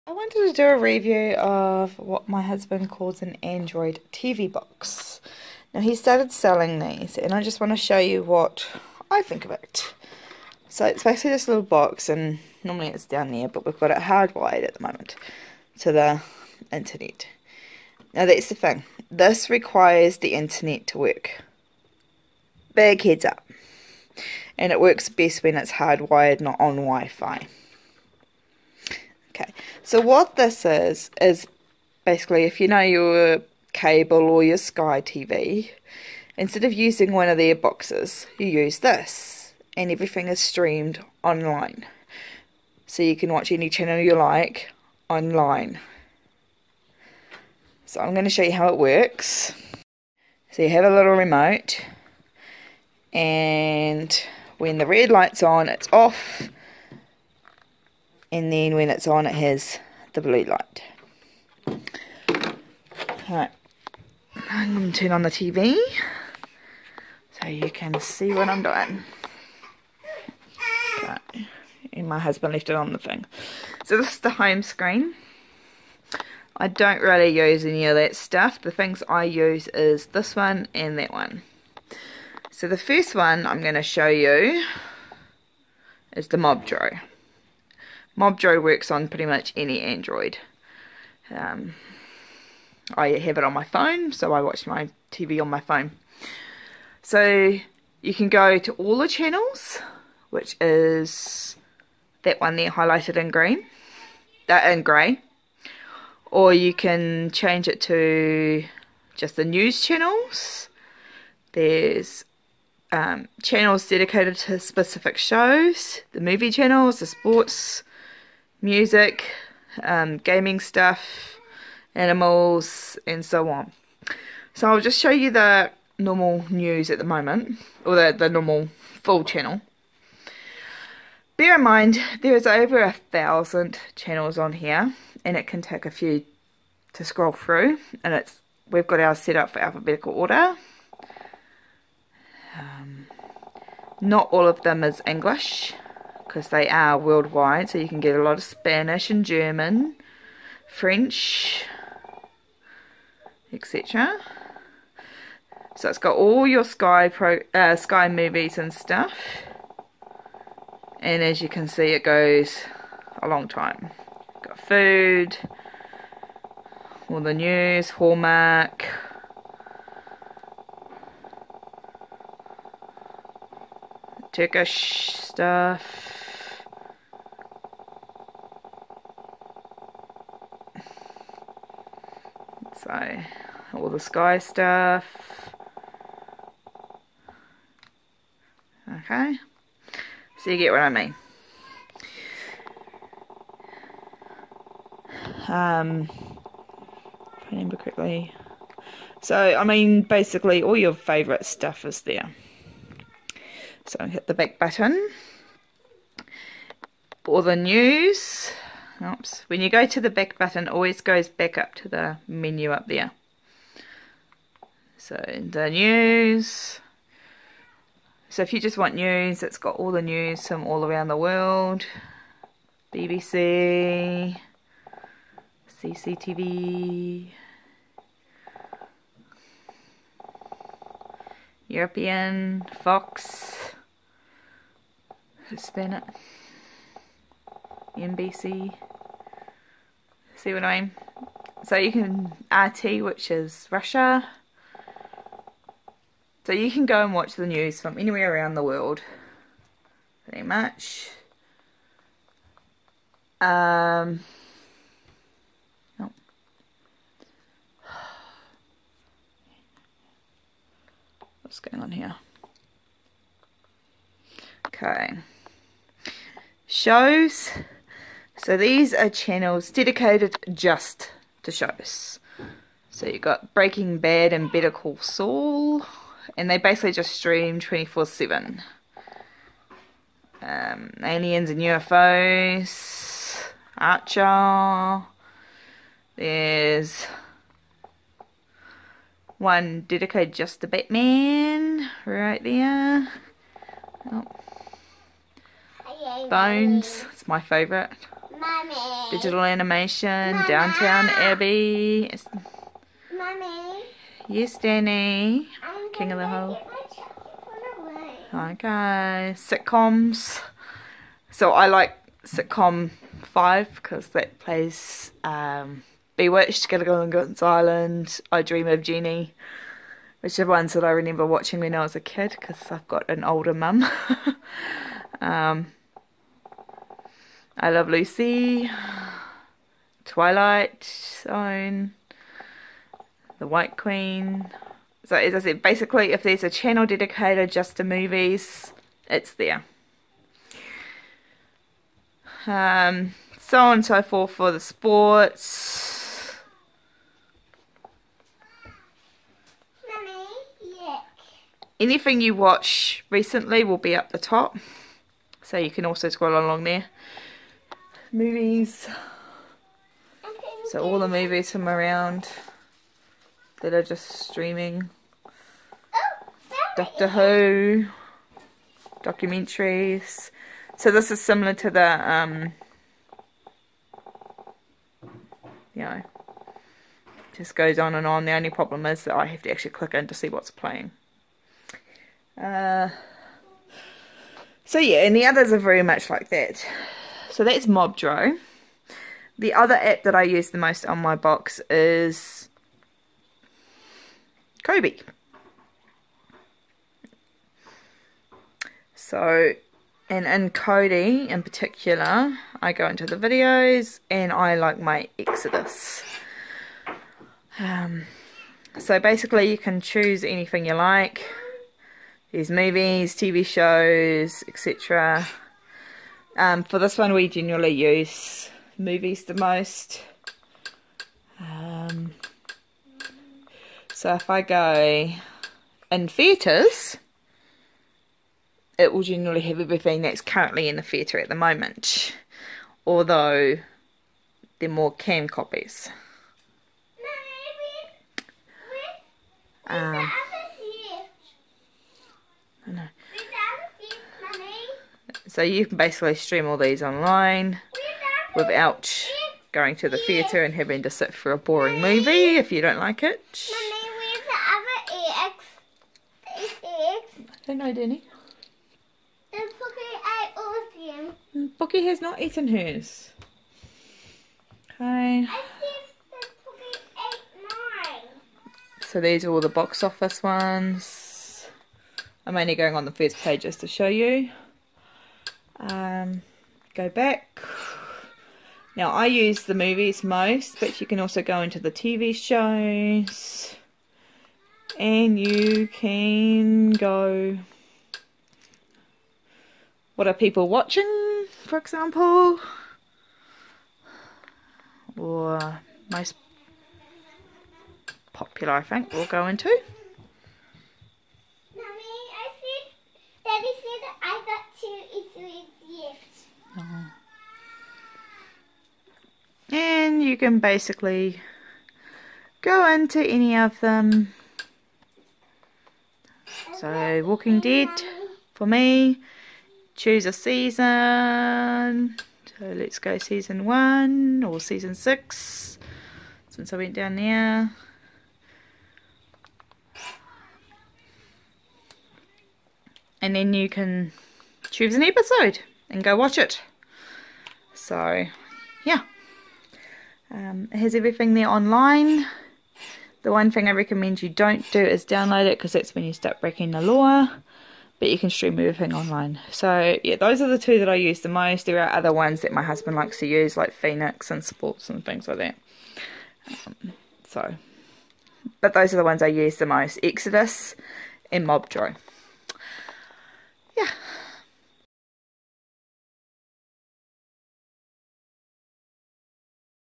I wanted to do a review of what my husband calls an Android TV box. Now he started selling these and I just want to show you what I think of it. So it's basically this little box, and normally it's down there, but we've got it hardwired at the moment to the internet. Now that's the thing, this requires the internet to work. Big heads up. And it works best when it's hardwired, not on Wi-Fi. Okay, so what this is basically, if you know your cable or your Sky TV, instead of using one of their boxes, you use this, and everything is streamed online. So you can watch any channel you like online. So I'm going to show you how it works. So you have a little remote, and when the red light's on, it's off. And then when it's on, it has the blue light. Right, I'm going to turn on the TV so you can see what I'm doing. Okay. And my husband left it on the thing. So this is the home screen. I don't really use any of that stuff. The things I use is this one and that one. So the first one I'm going to show you is the Mobdro. Mobdro works on pretty much any Android. I have it on my phone, so I watch my TV on my phone. So you can go to all the channels, which is that one there highlighted in green, in grey, or you can change it to just the news channels. There's channels dedicated to specific shows, the movie channels, the sports, music, gaming stuff, animals, and so on. So I'll just show you the normal news at the moment, or the normal full channel. Bear in mind there is over 1,000 channels on here, and it can take a few to scroll through, and we've got ours set up for alphabetical order. Not all of them is English, because they are worldwide, so you can get a lot of Spanish and German, French, etc. So it's got all your Sky movies and stuff, and as you can see it goes a long time. Got food, all the news, Hallmark, Turkish stuff, so all the Sky stuff. Okay, so you get what I mean. If I remember correctly. So I mean basically all your favourite stuff is there. So hit the back button. All the news. Oops. When you go to the back button, it always goes back up to the menu up there. So the news. So if you just want news, it's got all the news from all around the world. BBC, CCTV, European, Fox, Hispanic, NBC. See what I mean? So you can RT, which is Russia. So you can go and watch the news from anywhere around the world, pretty much. Oh. What's going on here? Okay. Shows. So these are channels dedicated just to shows. So you've got Breaking Bad and Better Call Saul, and they basically just stream 24/7. Aliens and UFOs, Archer. There's one dedicated just to Batman, right there. Oh. Bones, it's my favourite. digital animation, Downtown Abbey. Mummy. Yes, Danny. King of the Hill. Okay, sitcoms. So I like sitcom 5 because that plays Bewitched, Gilligan and Gilligan's Island, I Dream of Jeannie, which are ones that I remember watching when I was a kid because I've got an older mum. I Love Lucy, Twilight Zone, The White Queen. So as I said, basically if there's a channel dedicated just to movies, it's there. So on and so forth for the sports. Mummy, yuck. Anything you watch recently will be up the top. So you can also scroll along there. Movies. So all the movies from around that are just streaming. Doctor Who, documentaries. So this is similar to the, you know, just goes on and on. The only problem is that I have to actually click in to see what's playing. So yeah, and the others are very much like that. So that's Mobdro. The other app that I use the most on my box is Kobe. So, and in Kodi in particular, I go into the videos and I like my Exodus. So basically you can choose anything you like. There's movies, TV shows, etc. For this one we generally use movies the most. So if I go in theatres, it will generally have everything that's currently in the theatre at the moment, although they're more canned copies. I know. So you can basically stream all these online without going to the theatre and having to sit for a boring movie if you don't like it. Mummy, where's the other eggs? I don't know, Danny. The Pookie ate all of them. Bookie has not eaten hers. Okay. I said the Pookie ate mine. So these are all the box office ones. I'm only going on the first page just to show you. Go back. Now I use the movies most, but you can also go into the TV shows. And you can go, what are people watching, for example, or most popular, I think, we'll go into. Mummy, Daddy said I got 2 Easter gifts. Oh. And you can basically go into any of them. So, Walking Dead, for me, choose a season. So, let's go season 1 or season 6, since I went down there. And then you can choose an episode and go watch it. So, yeah. It has everything there online. The one thing I recommend you don't do is download it, because that's when you start breaking the law. But you can stream everything online. So yeah, those are the 2 that I use the most. There are other ones that my husband likes to use, like Phoenix and Sports and things like that. But those are the ones I use the most. Exodus and Mobdro.